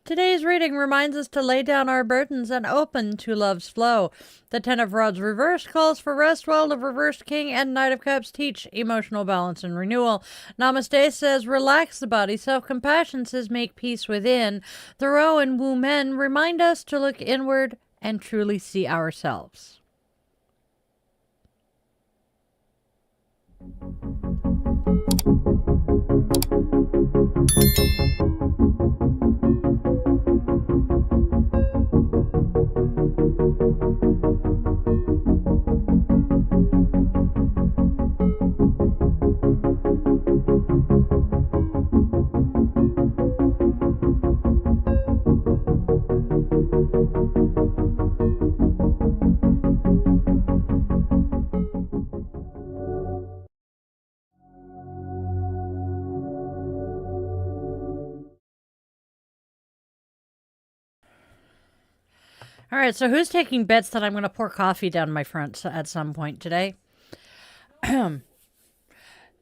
Today's reading reminds us to lay down our burdens and open to love's flow. The Ten of Rods reversed calls for rest, while the reversed King and Knight of Cups teach emotional balance and renewal. Namaste says relax the body. Self-compassion says make peace within. Thoreau and Wu Men remind us to look inward and truly see ourselves. All right, so who's taking bets that I'm going to pour coffee down my front at some point today? Namaste,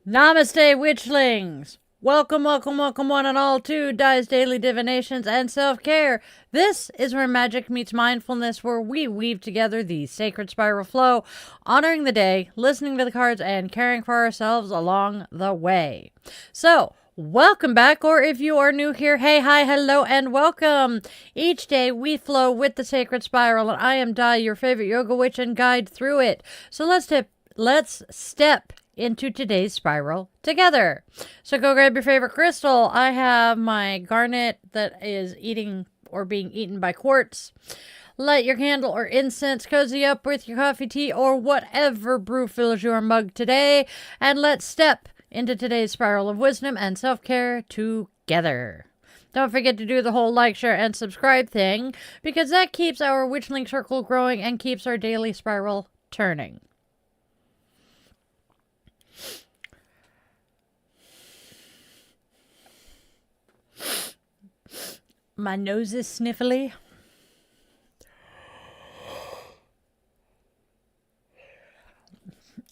Witchlings! Welcome, welcome, welcome one and all to Di's Daily Divinations and Self-Care. This is where magic meets mindfulness, where we weave together the sacred spiral flow, honoring the day, listening to the cards, and caring for ourselves along the way. So, welcome back, or if you are new here, hey, hi, hello, and welcome. Each day we flow with the sacred spiral, and I am Di, your favorite yoga witch, and guide through it. So let's step into today's spiral together. So go grab your favorite crystal. I have my garnet that is eating or being eaten by quartz. Light your candle or incense, cozy up with your coffee, tea, or whatever brew fills your mug today, and let's step into today's spiral of wisdom and self-care together. Don't forget to do the whole like, share, and subscribe thing, because that keeps our Witchling circle growing and keeps our daily spiral turning. My nose is sniffly.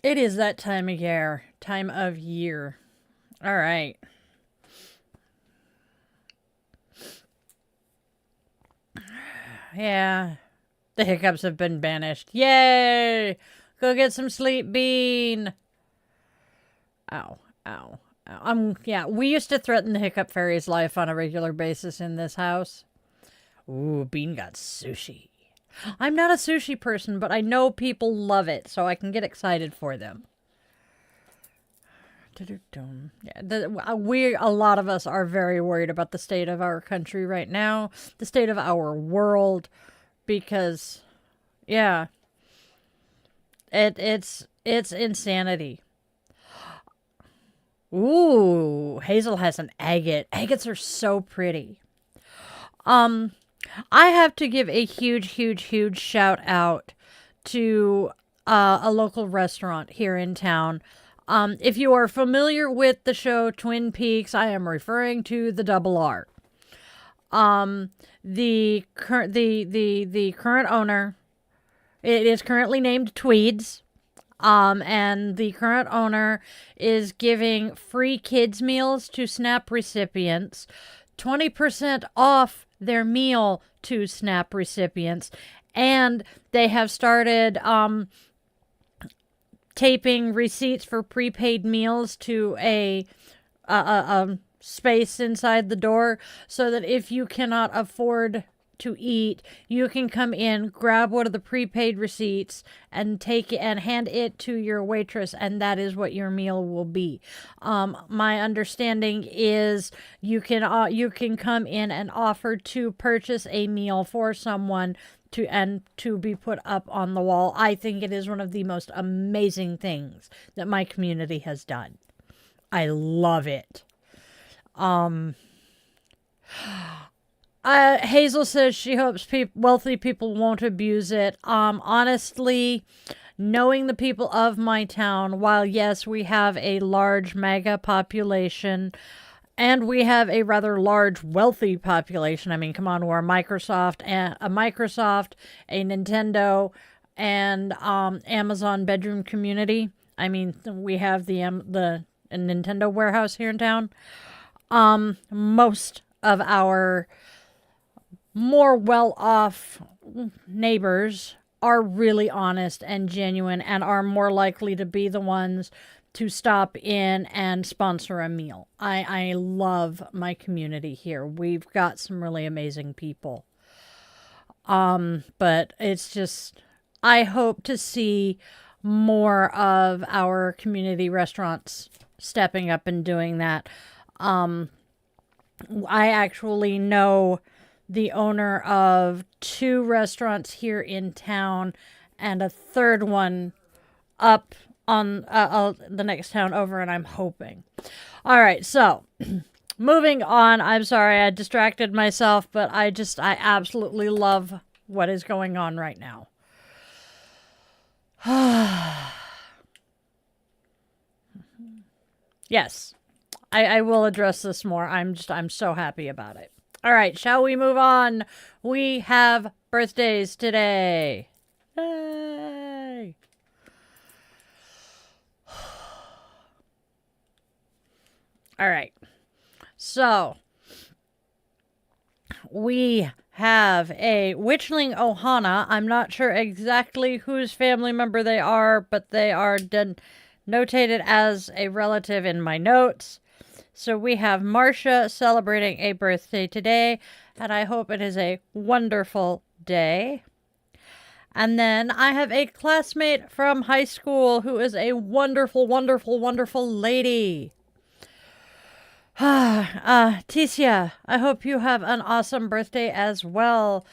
It is that time of year. All right. Yeah. The hiccups have been banished. Yay! Go get some sleep, Bean. Ow, ow, ow. Yeah, we used to threaten the hiccup fairy's life on a regular basis in this house. Ooh, Bean got sushi. I'm not a sushi person, but I know people love it, so I can get excited for them. Yeah, a lot of us are very worried about the state of our country right now, the state of our world, because, yeah, it's insanity. Ooh, Hazel has an agate. Agates are so pretty. I have to give a huge shout out to a local restaurant here in town. If you are familiar with the show Twin Peaks, I am referring to the Double R. The current owner, it is currently named Tweeds. And the current owner is giving free kids meals to SNAP recipients, 20% off their meal to SNAP recipients, and they have started taping receipts for prepaid meals to a space inside the door, so that if you cannot afford to eat, you can come in, grab one of the prepaid receipts, and take it and hand it to your waitress, and that is what your meal will be. My understanding is you can come in and offer to purchase a meal for someone to be put up on the wall. I think it is one of the most amazing things that my community has done. I love it. Hazel says she hopes wealthy people won't abuse it. Honestly, knowing the people of my town, while yes, we have a large MAGA population, and we have a rather large wealthy population. I mean, come on, we're a Microsoft, a Nintendo, and Amazon bedroom community. I mean, we have the Nintendo warehouse here in town. Most of our more well-off neighbors are really honest and genuine and are more likely to be the ones to stop in and sponsor a meal. I love my community here. We've got some really amazing people. But it's just, I hope to see more of our community restaurants stepping up and doing that. I actually know the owner of 2 restaurants here in town and a third one up on the next town over, and I'm hoping. All right, so moving on. I'm sorry I distracted myself, but I absolutely love what is going on right now. Yes, I will address this more. I'm so happy about it. All right, shall we move on? We have birthdays today. Yay! All right. So, we have a Witchling Ohana. I'm not sure exactly whose family member they are, but they are notated as a relative in my notes. So we have Marcia celebrating a birthday today, and I hope it is a wonderful day. And then I have a classmate from high school who is a wonderful, wonderful, wonderful lady. Ticia, I hope you have an awesome birthday as well.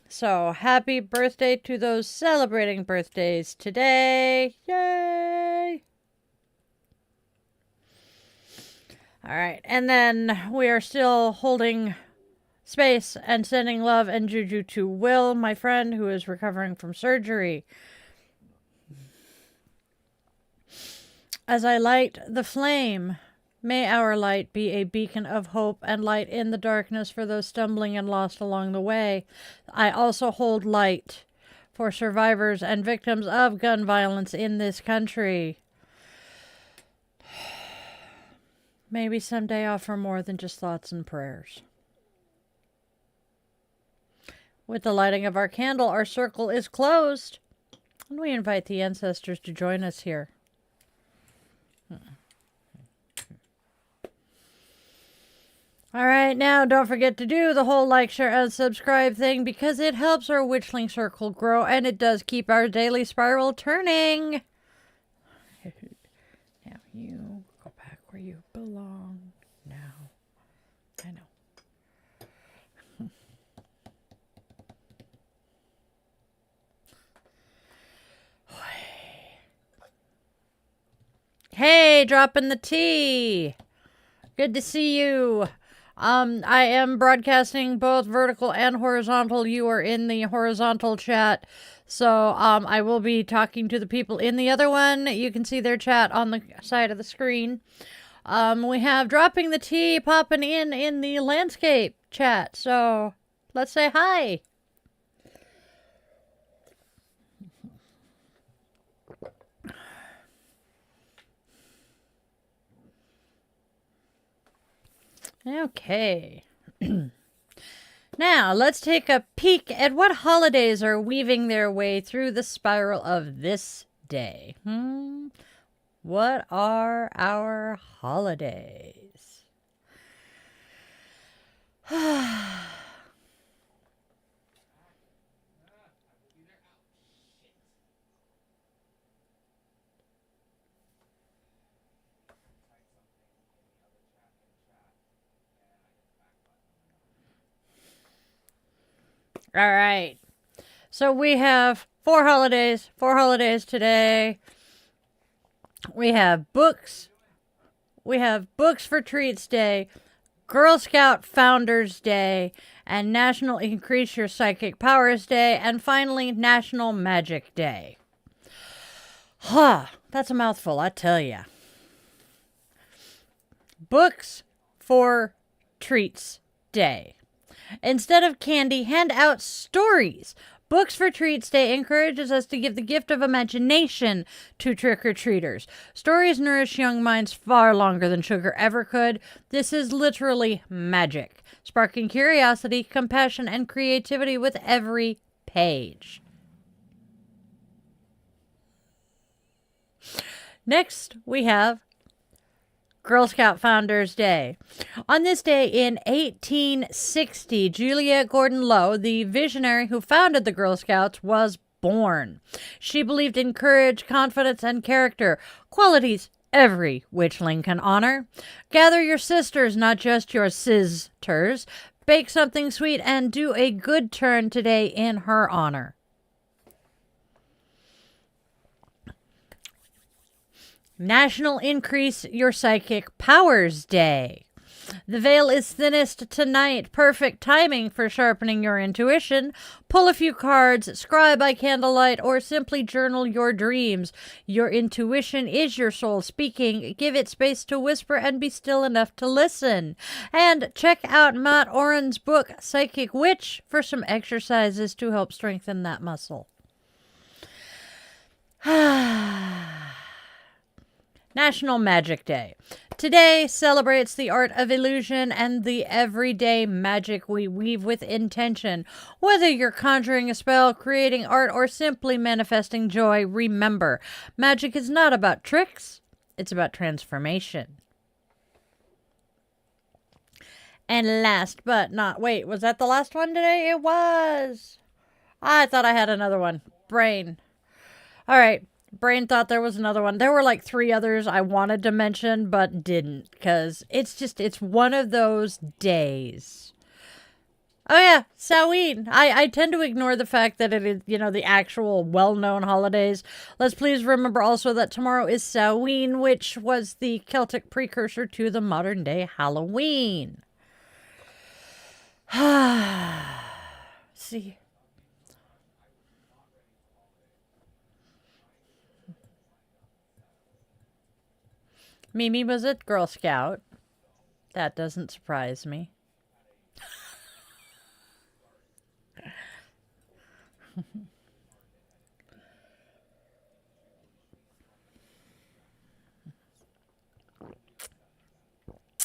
So happy birthday to those celebrating birthdays today. Yay! All right, and then we are still holding space and sending love and juju to Will, my friend, who is recovering from surgery. As I light the flame, may our light be a beacon of hope and light in the darkness for those stumbling and lost along the way. I also hold light for survivors and victims of gun violence in this country. Maybe someday offer more than just thoughts and prayers. With the lighting of our candle, our circle is closed. And we invite the ancestors to join us here. All right, now don't forget to do the whole like, share, and subscribe thing because it helps our Witchling circle grow and it does keep our daily spiral turning. Now you go back where you belong. Now, I know. Hey, dropping the tea. Good to see you. I am broadcasting both vertical and horizontal. You are in the horizontal chat. So, I will be talking to the people in the other one. You can see their chat on the side of the screen. We have dropping the tea popping in the landscape chat. So, let's say hi. Okay. Now, let's take a peek at what holidays are weaving their way through the spiral of this day. What are our holidays? All right. So we have four holidays today. We have books. We have Books for Treats Day, Girl Scout Founders Day, and National Increase Your Psychic Powers Day, and finally National Magic Day. That's a mouthful, I tell ya. Books for Treats Day. Instead of candy, hand out stories. Books for Treats Day encourages us to give the gift of imagination to trick-or-treaters. Stories nourish young minds far longer than sugar ever could. This is literally magic, sparking curiosity, compassion, and creativity with every page. Next, we have Girl Scout Founders Day. On this day in 1860, Julia Gordon Low, the visionary who founded the Girl Scouts, was born. She believed in courage, confidence, and character, qualities every witchling can honor. Gather your sisters, not just your sisters. Bake something sweet and do a good turn today in her honor. National Increase Your Psychic Powers Day. The veil is thinnest tonight. Perfect timing for sharpening your intuition. Pull a few cards, scry by candlelight, or simply journal your dreams. Your intuition is your soul speaking. Give it space to whisper and be still enough to listen. And check out Matt Oren's book, Psychic Witch, for some exercises to help strengthen that muscle. National Magic Day. Today celebrates the art of illusion and the everyday magic we weave with intention. Whether you're conjuring a spell, creating art, or simply manifesting joy, remember, magic is not about tricks, it's about transformation. And last but not, wait, was that the last one today? It was. I thought I had another one. Brain. All right. Brain thought there was another one. There were like 3 others I wanted to mention, but didn't, because it's one of those days. Oh yeah, Samhain. I tend to ignore the fact that it is, the actual well-known holidays. Let's please remember also that tomorrow is Samhain, which was the Celtic precursor to the modern-day Halloween. See. Mimi was a Girl Scout. That doesn't surprise me.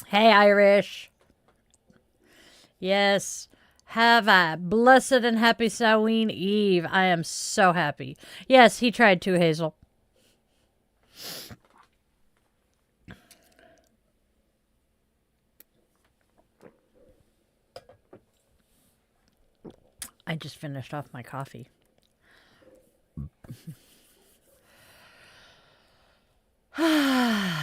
Hey, Irish. Yes. Have a blessed and happy Samhain Eve. I am so happy. Yes, he tried to, Hazel. I just finished off my coffee. I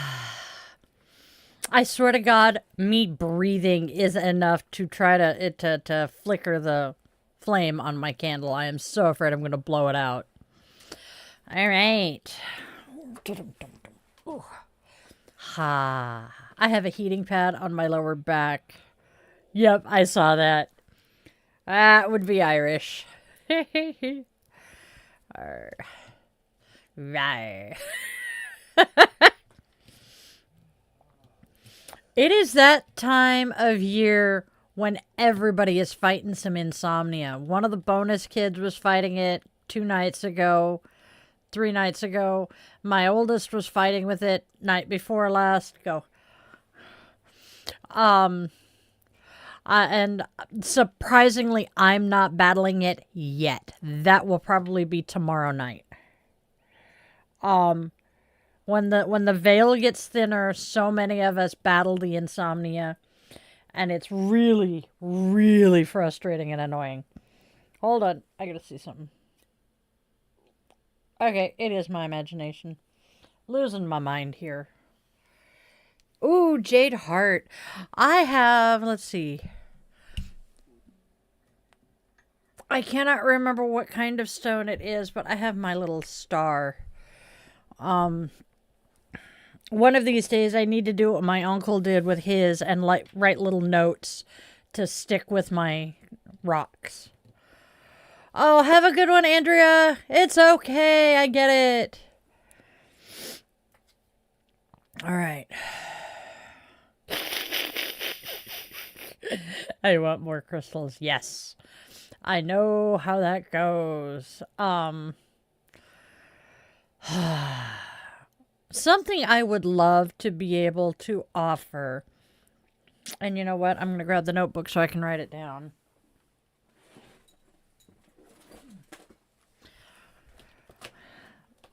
swear to God, me breathing is enough to try to flicker the flame on my candle. I am so afraid I'm going to blow it out. All right. Ha. I have a heating pad on my lower back. Yep, I saw that. That would be Irish. Arr. Rawr. It is that time of year when everybody is fighting some insomnia. One of the bonus kids was fighting it 2 nights ago, 3 nights ago. My oldest was fighting with it night before last. And surprisingly, I'm not battling it yet. That will probably be tomorrow night. When the veil gets thinner, so many of us battle the insomnia, and it's really, really frustrating and annoying. Hold on, I gotta see something. Okay, it is my imagination. Losing my mind here. Ooh, Jade Heart. I have, let's see. I cannot remember what kind of stone it is, but I have my little star. One of these days I need to do what my uncle did with his and write little notes to stick with my rocks. Oh, have a good one, Andrea. It's okay. I get it. All right. I want more crystals. Yes. I know how that goes. Something I would love to be able to offer. And you know what? I'm going to grab the notebook so I can write it down.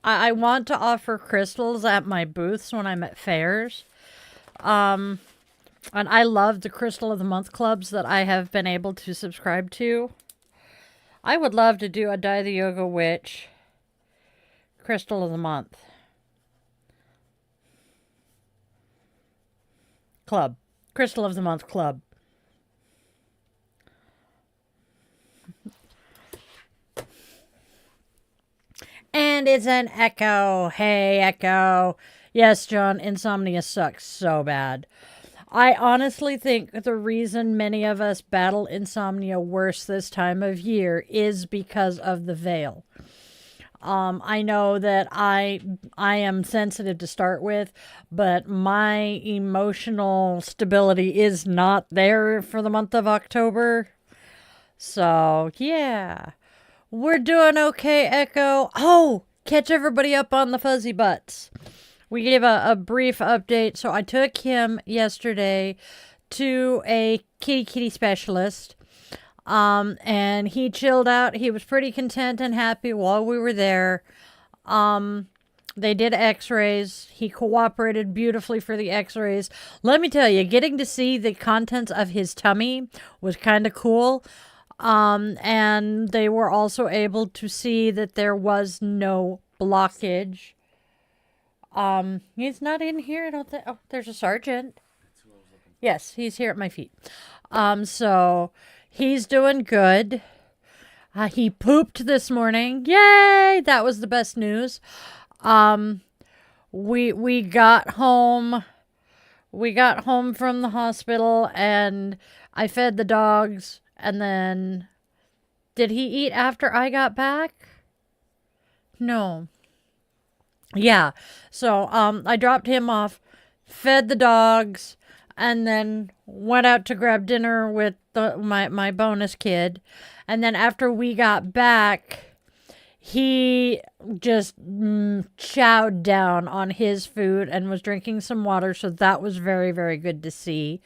I want to offer crystals at my booths when I'm at fairs. And I love the Crystal of the Month clubs that I have been able to subscribe to. I would love to do a Die the Yoga Witch Crystal of the Month club. Crystal of the Month club. And it's an echo. Hey, echo. Yes, John, insomnia sucks so bad. I honestly think the reason many of us battle insomnia worse this time of year is because of the veil. I know that I am sensitive to start with, but my emotional stability is not there for the month of October. So, yeah. We're doing okay, Echo. Oh, catch everybody up on the fuzzy butts. We gave a brief update. So I took him yesterday to a kitty specialist. And he chilled out. He was pretty content and happy while we were there. They did x-rays. He cooperated beautifully for the x-rays. Let me tell you, getting to see the contents of his tummy was kind of cool. And they were also able to see that there was no blockage. He's not in here. I don't think. Oh, there's a sergeant. Yes, he's here at my feet. So he's doing good. He pooped this morning. Yay! That was the best news. We got home. We got home from the hospital and I fed the dogs. And then, did he eat after I got back? No. Yeah. So, I dropped him off, fed the dogs, and then went out to grab dinner with my bonus kid. And then after we got back, he just chowed down on his food and was drinking some water. So that was very, very good to see.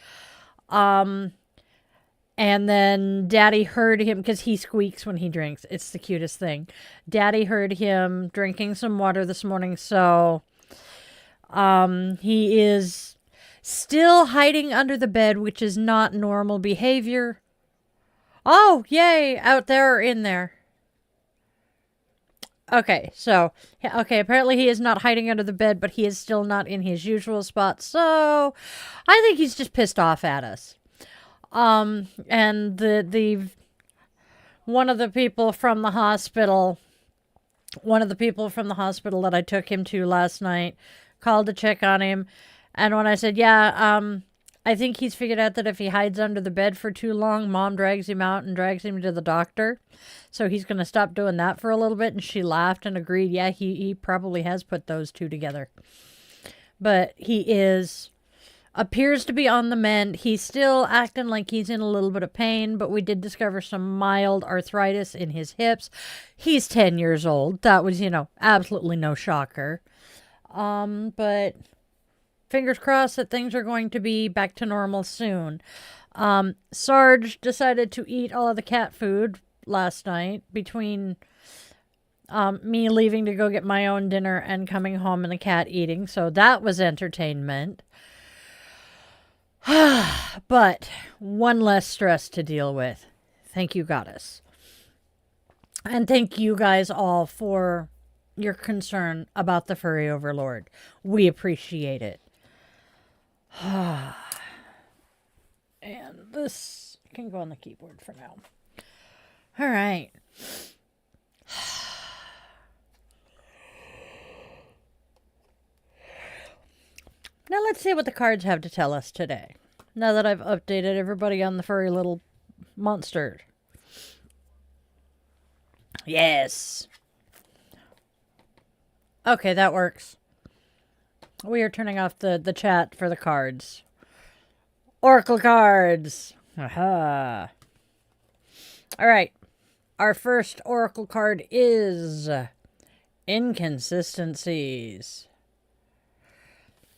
And then Daddy heard him, because he squeaks when he drinks. It's the cutest thing. Daddy heard him drinking some water this morning. So he is still hiding under the bed, which is not normal behavior. Oh, yay. Out there or in there? Okay, so, apparently he is not hiding under the bed, but he is still not in his usual spot. So I think he's just pissed off at us. And one of the people from the hospital that I took him to last night called to check on him. And when I said, I think he's figured out that if he hides under the bed for too long, Mom drags him out and drags him to the doctor. So he's going to stop doing that for a little bit. And she laughed and agreed. Yeah, he probably has put those two together. But he appears to be on the mend. He's still acting like he's in a little bit of pain, but we did discover some mild arthritis in his hips. He's 10 years old. That was, absolutely no shocker. But fingers crossed that things are going to be back to normal soon. Sarge decided to eat all of the cat food last night between me leaving to go get my own dinner and coming home and the cat eating. So that was entertainment. But one less stress to deal with. Thank you, Goddess. And thank you guys all for your concern about the furry overlord. We appreciate it. And this can go on the keyboard for now. All right. Now let's see what the cards have to tell us today. Now that I've updated everybody on the furry little monster. Yes. Okay, that works. We are turning off the chat for the cards. Oracle cards. Aha. All right. Our first oracle card is inconsistencies.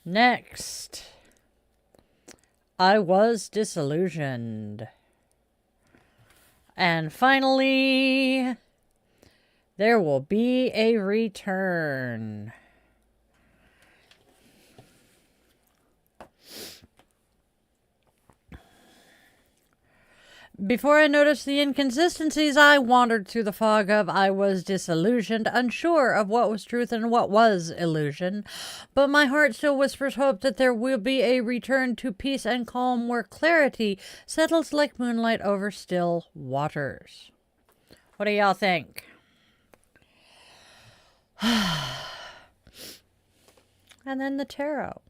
Next, I was disillusioned. And finally, there will be a return. Before I noticed the inconsistencies, I wandered through the fog of I was disillusioned, unsure of what was truth and what was illusion. But my heart still whispers hope that there will be a return to peace and calm where clarity settles like moonlight over still waters. What do y'all think? And then the tarot.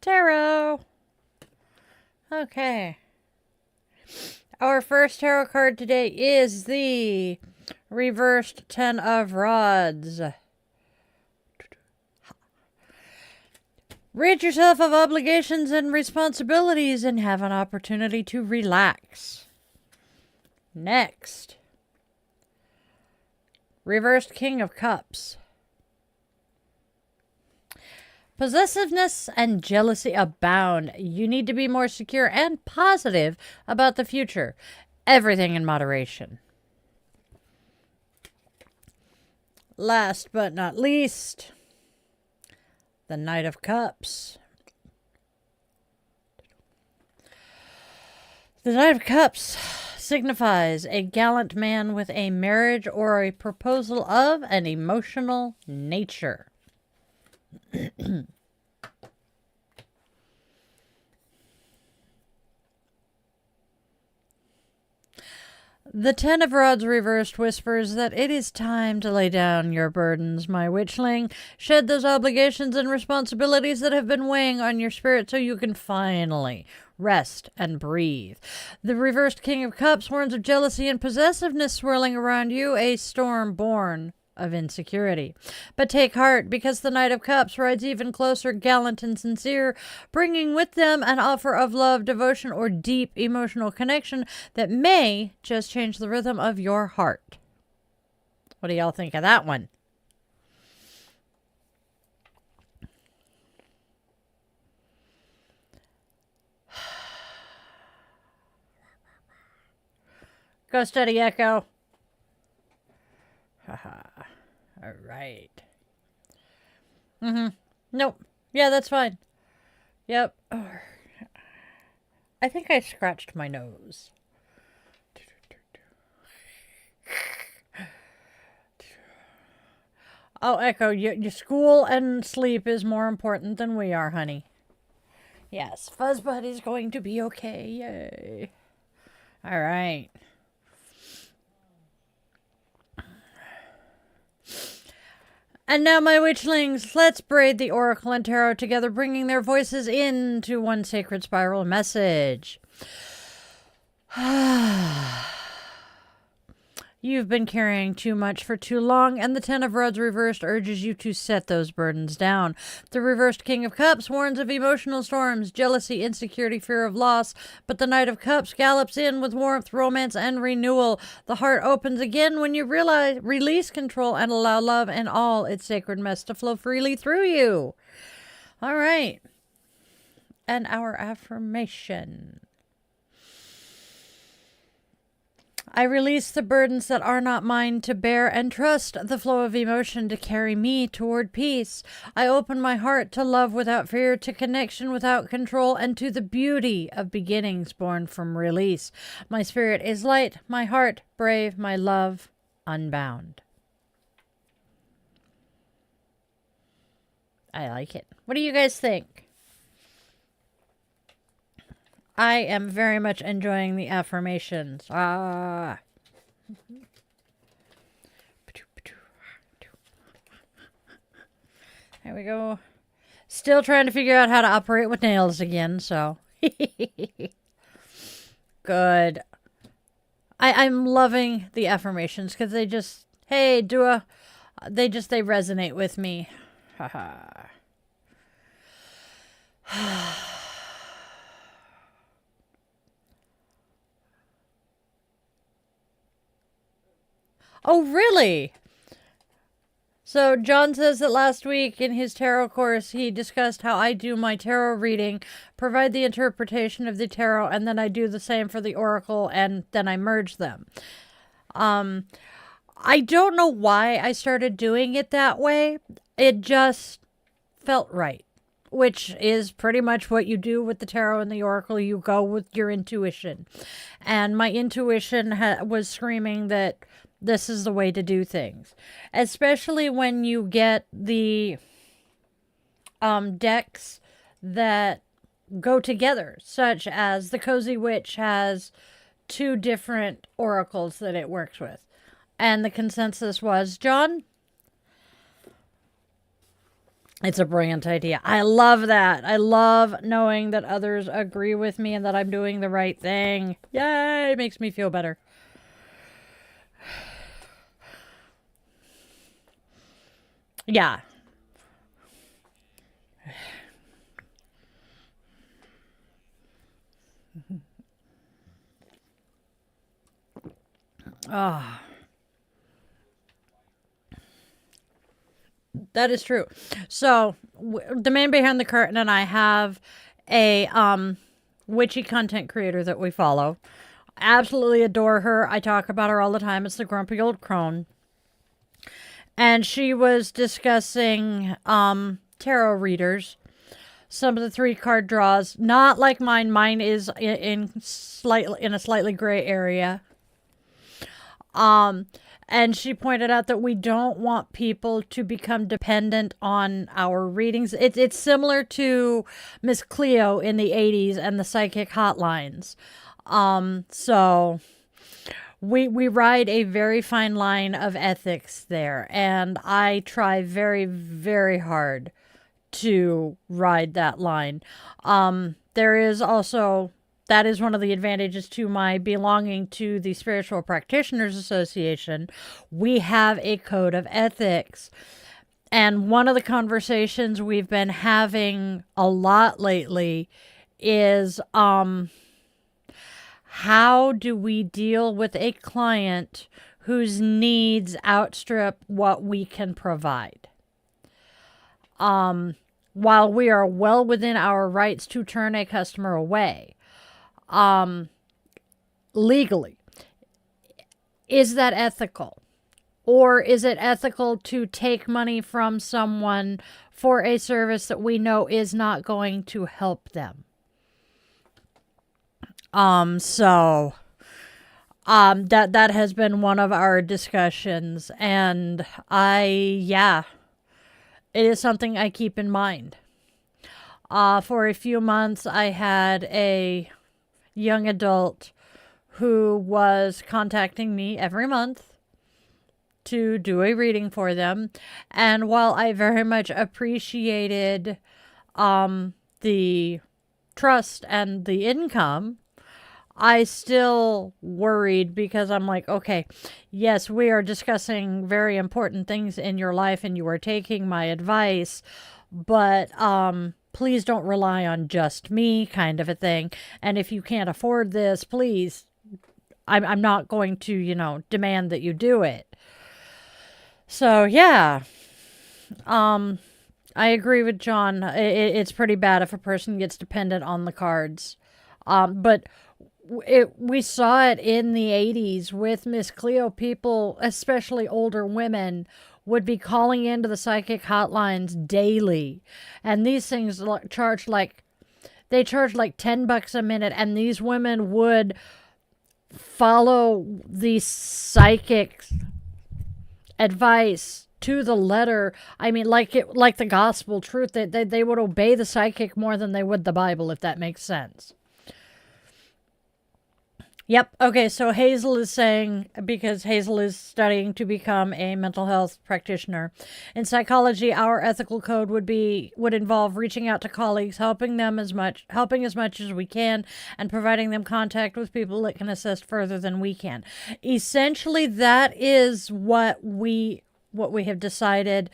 Tarot. Okay. Our first tarot card today is the reversed Ten of Rods. Rid yourself of obligations and responsibilities and have an opportunity to relax. Next. Reversed King of Cups. Possessiveness and jealousy abound. You need to be more secure and positive about the future. Everything in moderation. Last but not least, the Knight of Cups. The Knight of Cups signifies a gallant man with a marriage or a proposal of an emotional nature. The Ten of Rods reversed whispers that it is time to lay down your burdens, my witchling. Shed those obligations and responsibilities that have been weighing on your spirit so you can finally rest and breathe. The reversed King of Cups warns of jealousy and possessiveness swirling around you, a storm born of insecurity. But take heart, because the Knight of Cups rides even closer, gallant and sincere, bringing with them an offer of love, devotion, or deep emotional connection that may just change the rhythm of your heart. What do y'all think of that one? Go steady, Echo. Haha. All right. Nope. Yeah, that's fine. Yep. I think I scratched my nose. Oh, Echo, your school and sleep is more important than we are, honey. Yes, Fuzzbud is going to be okay. Yay. All right. And now, my witchlings, let's braid the oracle and tarot together, bringing their voices into one sacred spiral message. You've been carrying too much for too long, and the Ten of Rods reversed urges you to set those burdens down. The reversed King of Cups warns of emotional storms, jealousy, insecurity, fear of loss, but the Knight of Cups gallops in with warmth, romance, and renewal. The heart opens again when you release control and allow love and all its sacred mess to flow freely through you. All right. And our affirmation. I release the burdens that are not mine to bear and trust the flow of emotion to carry me toward peace. I open my heart to love without fear, to connection without control, and to the beauty of beginnings born from release. My spirit is light, my heart brave, my love unbound. I like it. What do you guys think? I am very much enjoying the affirmations. There we go. Still trying to figure out how to operate with nails again, so. Good. I'm loving the affirmations because they just, hey, they resonate with me. Haha. Oh, really? So John says that last week in his tarot course, he discussed how I do my tarot reading, provide the interpretation of the tarot, and then I do the same for the oracle, and then I merge them. I don't know why I started doing it that way. It just felt right, which is pretty much what you do with the tarot and the oracle. You go with your intuition. And my intuition was screaming that this is the way to do things, especially when you get the decks that go together, such as the Cozy Witch has 2 different oracles that it works with. And the consensus was, John, it's a brilliant idea. I love that. I love knowing that others agree with me and that I'm doing the right thing. Yay! It makes me feel better. Yeah. Ah. That is true. So, the man behind the curtain and I have a witchy content creator that we follow. Absolutely adore her. I talk about her all the time. It's the Grumpy Old Crone. And she was discussing tarot readers. Some of the 3-card draws, not like mine. Mine is in a slightly gray area. And she pointed out that we don't want people to become dependent on our readings. It's similar to Miss Cleo in the 80s and the psychic hotlines. So we ride a very fine line of ethics there. And I try very, very hard to ride that line. There is also... That is one of the advantages to my belonging to the Spiritual Practitioners Association. We have a code of ethics. And one of the conversations we've been having a lot lately is how do we deal with a client whose needs outstrip what we can provide? While we are well within our rights to turn a customer away. Legally, is that ethical? Or is it ethical to take money from someone for a service that we know is not going to help them? That has been one of our discussions, and it is something I keep in mind. For a few months, I had a young adult who was contacting me every month to do a reading for them. And while I very much appreciated the trust and the income, I still worried because I'm like, okay, yes, we are discussing very important things in your life and you are taking my advice, but please don't rely on just me, kind of a thing. And if you can't afford this, please, I'm not going to, demand that you do it. So, yeah. I agree with John. It's pretty bad if a person gets dependent on the cards. But we saw it in the 80s with Miss Cleo. People, especially older women, would be calling into the psychic hotlines daily. And these things charge like $10 a minute. And these women would follow the psychic advice to the letter. I mean, like the gospel truth. They would obey the psychic more than they would the Bible, if that makes sense. Yep. Okay. So Hazel is saying, because Hazel is studying to become a mental health practitioner. In psychology, our ethical code would involve reaching out to colleagues, helping as much as we can, and providing them contact with people that can assist further than we can. Essentially, that is what we have decided.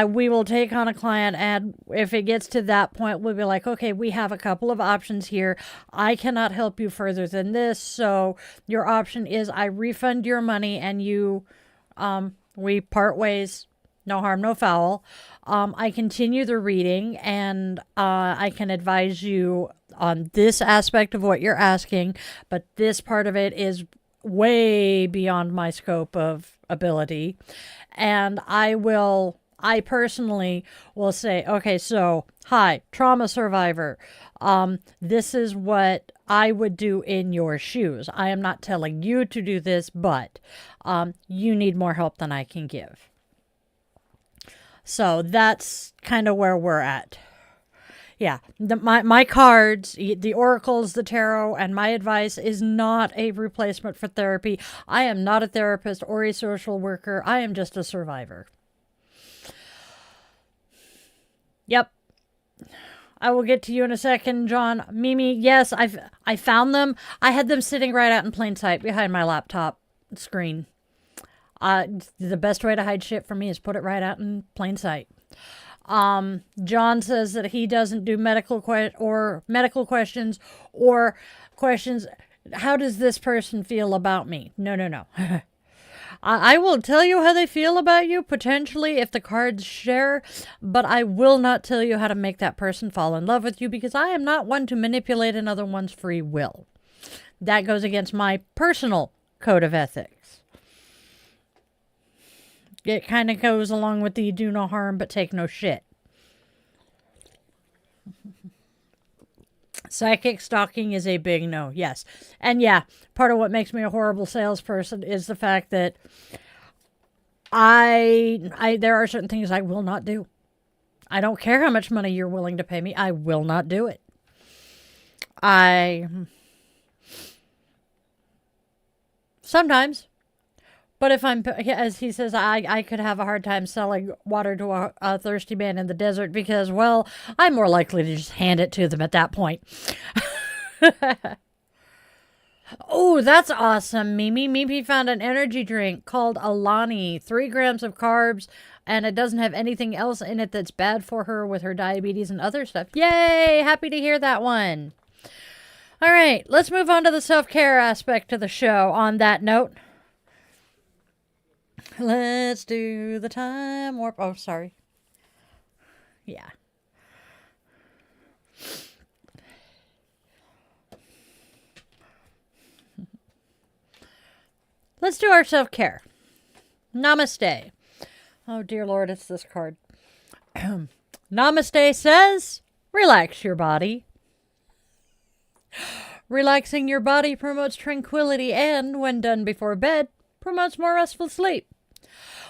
we will take on a client, and if it gets to that point, we'll be like, okay, we have a couple of options here. I cannot help you further than this. So your option is I refund your money and we part ways. No harm, no foul. I continue the reading, and I can advise you on this aspect of what you're asking, but this part of it is way beyond my scope of ability. And I personally will say, okay, so, hi, trauma survivor. This is what I would do in your shoes. I am not telling you to do this, but you need more help than I can give. So that's kind of where we're at. Yeah, my cards, the oracles, the tarot, and my advice is not a replacement for therapy. I am not a therapist or a social worker. I am just a survivor. Yep. I will get to you in a second, John. Mimi, yes, I found them. I had them sitting right out in plain sight behind my laptop screen. The best way to hide shit from me is put it right out in plain sight. John says that he doesn't do medical questions or questions. How does this person feel about me? No. I will tell you how they feel about you, potentially, if the cards share, but I will not tell you how to make that person fall in love with you, because I am not one to manipulate another one's free will. That goes against my personal code of ethics. It kind of goes along with the do no harm but take no shit. Psychic stalking is a big no, yes. And yeah, part of what makes me a horrible salesperson is the fact that there are certain things I will not do. I don't care how much money you're willing to pay me. I will not do it. Sometimes. But if I'm, as he says, I could have a hard time selling water to a thirsty man in the desert because, well, I'm more likely to just hand it to them at that point. Oh, that's awesome, Mimi. Mimi found an energy drink called Alani, 3 grams of carbs, and it doesn't have anything else in it that's bad for her with her diabetes and other stuff. Yay! Happy to hear that one. All right, let's move on to the self-care aspect of the show on that note. Let's do the time warp. Oh, sorry. Yeah. Let's do our self-care. Namaste. Oh, dear Lord, it's this card. Namaste says, relax your body. Relaxing your body promotes tranquility and, when done before bed, promotes more restful sleep.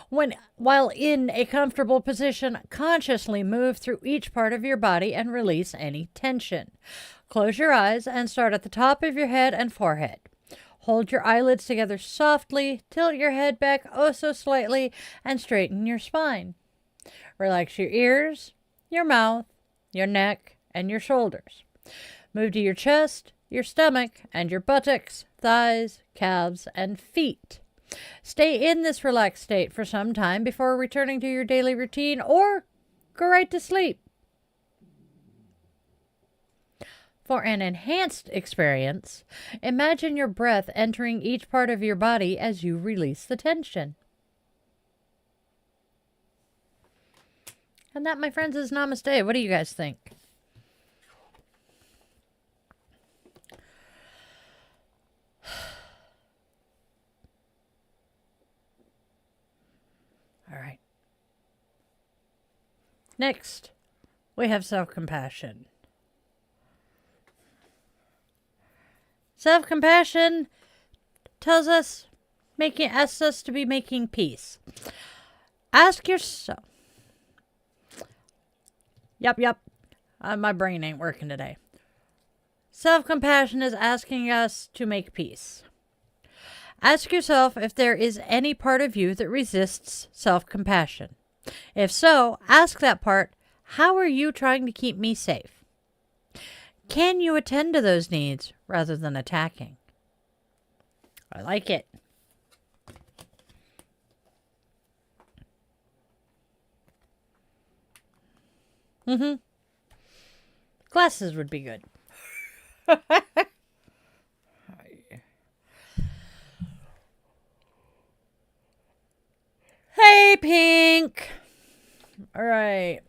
While in a comfortable position, consciously move through each part of your body and release any tension. Close your eyes and start at the top of your head and forehead. Hold your eyelids together softly, tilt your head back oh so slightly, and straighten your spine. Relax your ears, your mouth, your neck, and your shoulders. Move to your chest, your stomach, and your buttocks, thighs, calves, and feet. Stay in this relaxed state for some time before returning to your daily routine or go right to sleep. For an enhanced experience, imagine your breath entering each part of your body as you release the tension. And that, my friends, is Namaste. What do you guys think? All right. Next, we have self-compassion. Self-compassion asks us to be making peace. Ask yourself. Yep. My brain ain't working today. Self-compassion is asking us to make peace. Ask yourself if there is any part of you that resists self-compassion. If so, ask that part, how are you trying to keep me safe? Can you attend to those needs rather than attacking? I like it. Mm-hmm. Glasses would be good. Hey, Pink. All right.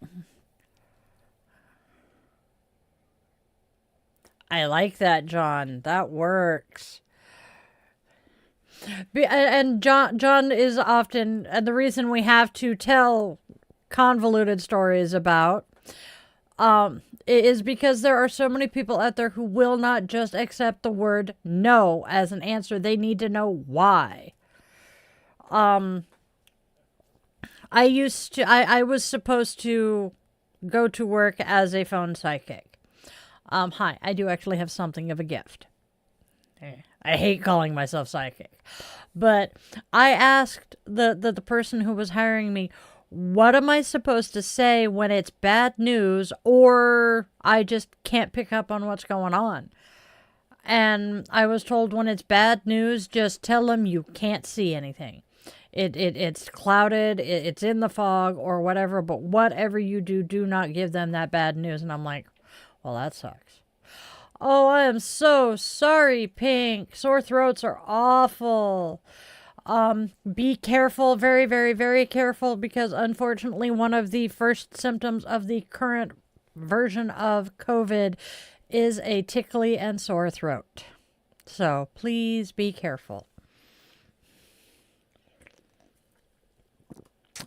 I like that, John. That works. And John is often, and the reason we have to tell convoluted stories about is because there are so many people out there who will not just accept the word no as an answer. They need to know why. I was supposed to go to work as a phone psychic. Hi, I do actually have something of a gift. I hate calling myself psychic. But I asked the person who was hiring me, what am I supposed to say when it's bad news or I just can't pick up on what's going on? And I was told when it's bad news, just tell them you can't see anything. It's clouded, it's in the fog or whatever, but whatever you do, do not give them that bad news. And I'm like, well, that sucks. Oh, I am so sorry, Pink. Sore throats are awful. Be careful, very, very, very careful, because unfortunately one of the first symptoms of the current version of COVID is a tickly and sore throat. So please be careful.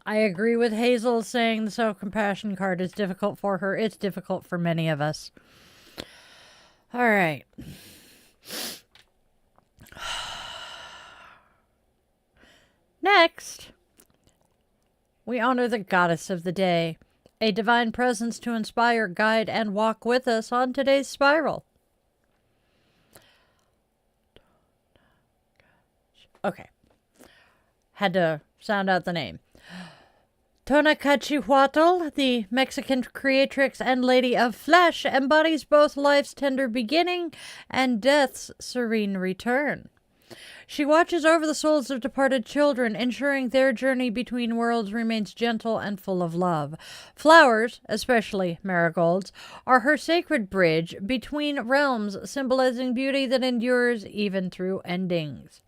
I agree with Hazel saying the self-compassion card is difficult for her. It's difficult for many of us. All right. Next, we honor the goddess of the day, a divine presence to inspire, guide, and walk with us on today's spiral. Okay. Had to sound out the name. Tonacachihuatl, the Mexican creatrix and lady of flesh, embodies both life's tender beginning and death's serene return. She watches over the souls of departed children, ensuring their journey between worlds remains gentle and full of love. Flowers, especially marigolds, are her sacred bridge between realms, symbolizing beauty that endures even through endings.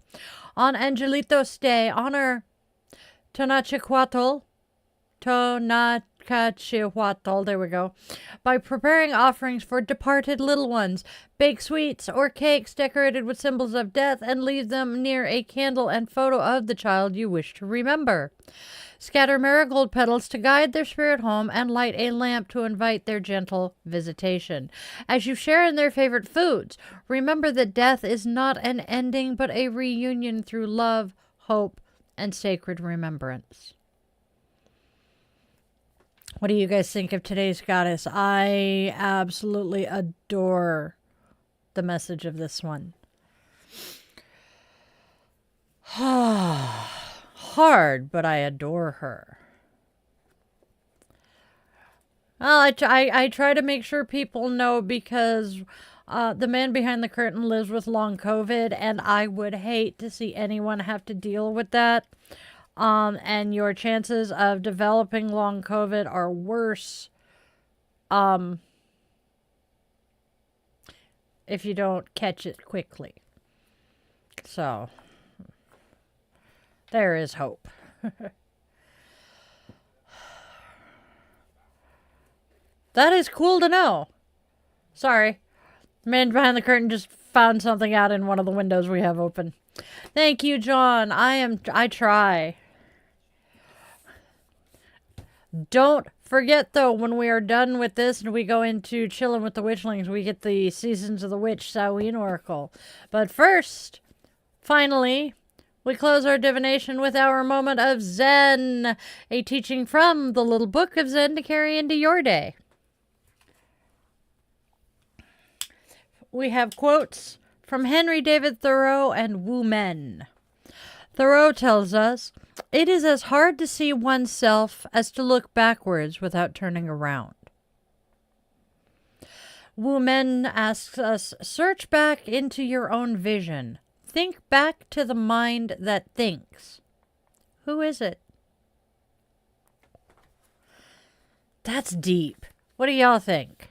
On Angelitos Day, honor Tonacachihuatl, there we go, by preparing offerings for departed little ones. Bake sweets or cakes decorated with symbols of death and leave them near a candle and photo of the child you wish to remember. Scatter marigold petals to guide their spirit home and light a lamp to invite their gentle visitation. As you share in their favorite foods, remember that death is not an ending but a reunion through love, hope, and sacred remembrance. What do you guys think of today's goddess? I absolutely adore the message of this one. Hard, but I adore her. Well, I try to make sure people know because the man behind the curtain lives with long COVID, and I would hate to see anyone have to deal with that. And your chances of developing long COVID are worse if you don't catch it quickly. So, there is hope. That is cool to know. Sorry. The man behind the curtain just found something out in one of the windows we have open. Thank you, John. I try. Don't forget, though, when we are done with this and we go into chilling with the Witchlings, we get the Seasons of the Witch S.3 Oracle. But first, finally, we close our divination with our moment of Zen, a teaching from the Little Book of Zen to carry into your day. We have quotes from Henry David Thoreau and Wu Men. Thoreau tells us, "It is as hard to see oneself as to look backwards without turning around." Wu Men asks us, "Search back into your own vision. Think back to the mind that thinks. Who is it?" That's deep. What do y'all think?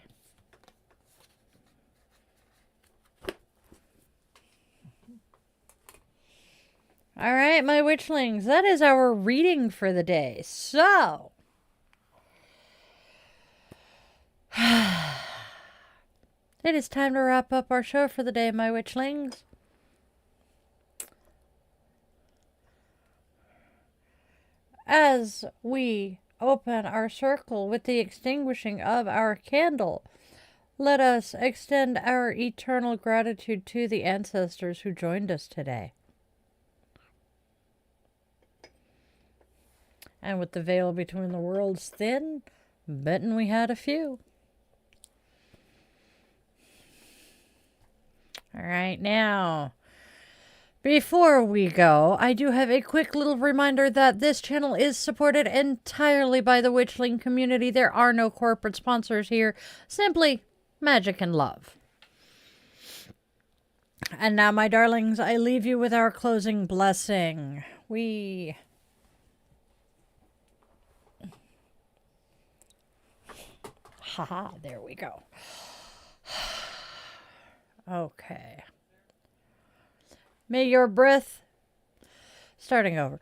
All right, my witchlings, that is our reading for the day. So, it is time to wrap up our show for the day, my witchlings. As we open our circle with the extinguishing of our candle, let us extend our eternal gratitude to the ancestors who joined us today. And with the veil between the worlds thin, betting we had a few. All right, now, before we go, I do have a quick little reminder that this channel is supported entirely by the Witchling community. There are no corporate sponsors here, simply magic and love. And now, my darlings, I leave you with our closing blessing. Haha, there we go. Okay. May your breath, starting over.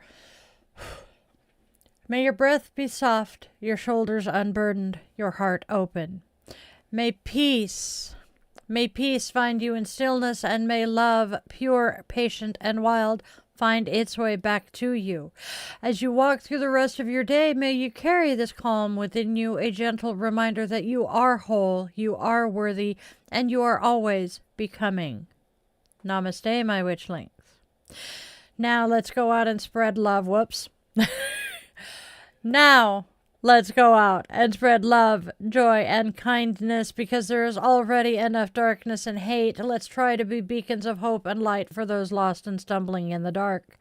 May your breath be soft, your shoulders unburdened, your heart open. May peace find you in stillness, and may love, pure, patient, and wild, find its way back to you. As you walk through the rest of your day, may you carry this calm within you, a gentle reminder that you are whole, you are worthy, and you are always becoming. Namaste, my witchlings. Now let's go out and spread love. Whoops. Now let's go out and spread love, joy, and kindness, because there is already enough darkness and hate. Let's try to be beacons of hope and light for those lost and stumbling in the dark.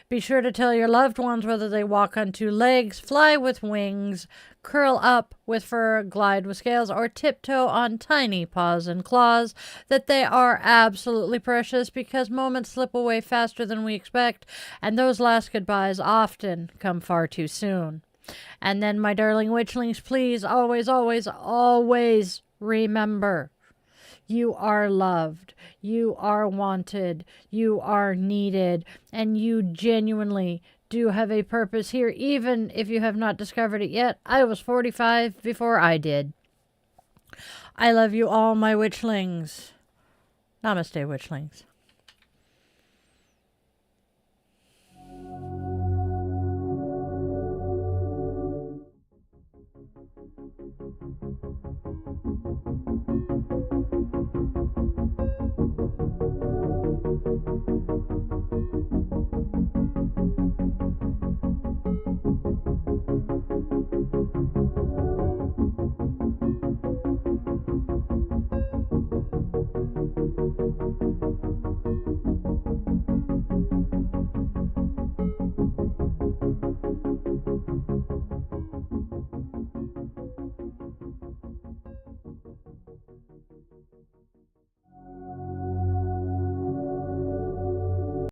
Be sure to tell your loved ones, whether they walk on two legs, fly with wings, curl up with fur, glide with scales, or tiptoe on tiny paws and claws, that they are absolutely precious, because moments slip away faster than we expect, and those last goodbyes often come far too soon. And then, my darling witchlings, please always, always, always remember, you are loved, you are wanted, you are needed, and you genuinely do have a purpose here, even if you have not discovered it yet. I was 45 before I did. I love you all, my witchlings. Namaste, witchlings.